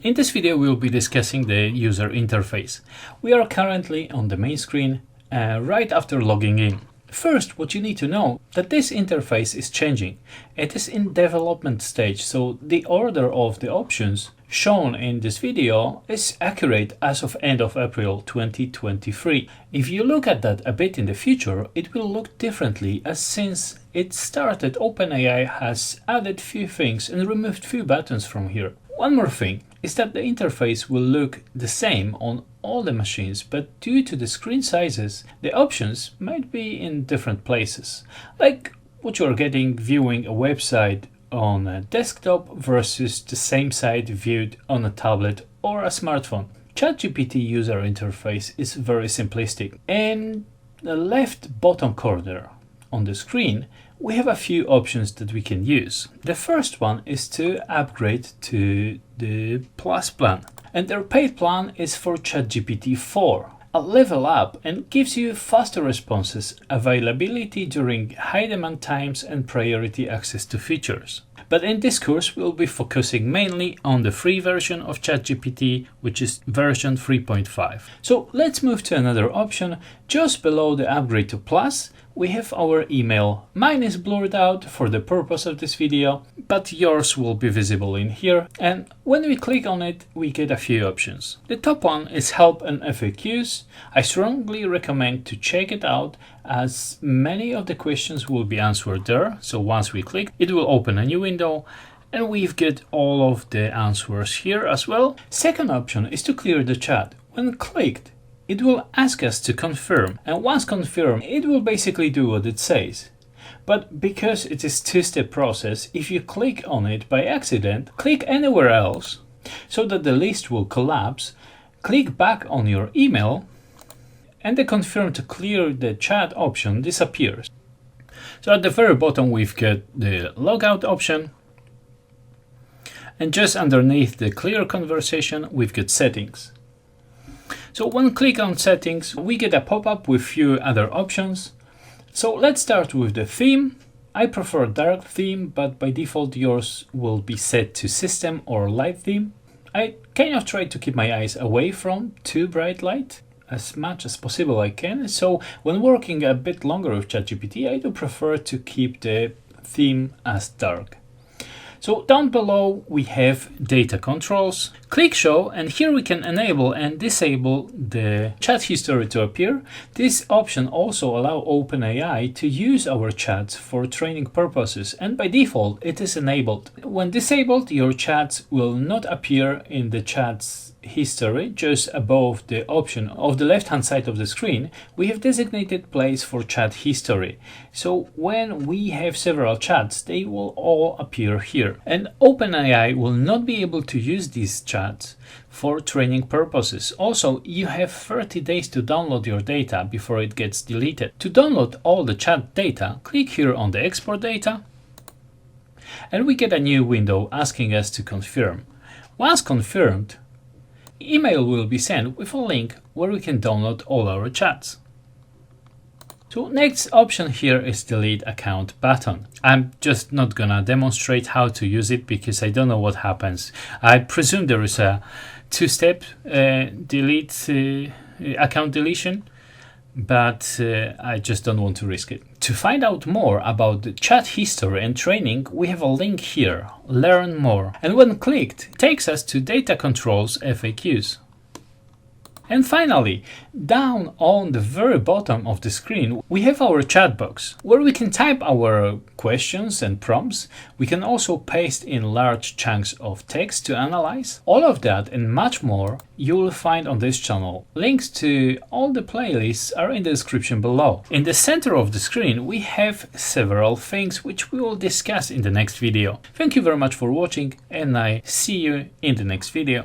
In this video, we'll be discussing the user interface. We are currently on the main screen right after logging in. First, what you need to know that this interface is changing. It is in development stage, so the order of the options shown in this video is accurate as of end of April 2023. If you look at that a bit in the future, it will look differently, as since it started, OpenAI has added few things and removed few buttons from here. One more thing is that the interface will look the same on all the machines, but due to the screen sizes, the options might be in different places. Like what you're getting viewing a website on a desktop versus the same site viewed on a tablet or a smartphone. ChatGPT user interface is very simplistic. In the left bottom corner on the screen, we have a few options that we can use. The first one is to upgrade to the Plus plan, and their paid plan is for ChatGPT 4. A level up and gives you faster responses, availability during high demand times, and priority access to features. But in this course, we'll be focusing mainly on the free version of ChatGPT, which is version 3.5. So let's move to another option. Just below the upgrade to Plus, we have our email. Mine is blurred out for the purpose of this video, but yours will be visible in here. And when we click on it, we get a few options. The top one is help and FAQs. I strongly recommend to check it out, as many of the questions will be answered there. So once we click, it will open a new window and we've got all of the answers here as well. Second option is to clear the chat. When clicked, it will ask us to confirm, and once confirmed, it will basically do what it says. But because it is a two-step process, if you click on it by accident, click anywhere else so that the list will collapse, click back on your email, and the confirm to clear the chat option disappears. So at the very bottom, we've got the logout option, and just underneath the clear conversation, we've got settings. So when click on settings, we get a pop-up with few other options. So let's start with the theme. I prefer dark theme, but by default yours will be set to system or light theme. I kind of try to keep my eyes away from too bright light as much as possible I can. So when working a bit longer with ChatGPT, I do prefer to keep the theme as dark. So down below we have data controls. Click show, and here we can enable and disable the chat history to appear. This option also allows OpenAI to use our chats for training purposes, and by default it is enabled. When disabled, your chats will not appear in the chat's history. Just above the option of the left hand side of the screen, we have designated place for chat history. So when we have several chats, they will all appear here. And OpenAI will not be able to use these chats for training purposes. Also, you have 30 days to download your data before it gets deleted. To download all the chat data, click here on the export data, and we get a new window asking us to confirm. Once confirmed, email will be sent with a link where we can download all our chats. So next option here is delete account button. I'm just not gonna demonstrate how to use it because I don't know what happens. I presume there is a two-step delete account deletion, but I just don't want to risk it. To find out more about the chat history and training, we have a link here, learn more. And when clicked, it takes us to data controls FAQs. And finally, down on the very bottom of the screen, we have our chat box where we can type our questions and prompts. We can also paste in large chunks of text to analyze. All of that and much more you will find on this channel. Links to all the playlists are in the description below. In the center of the screen, we have several things which we will discuss in the next video. Thank you very much for watching, and I see you in the next video.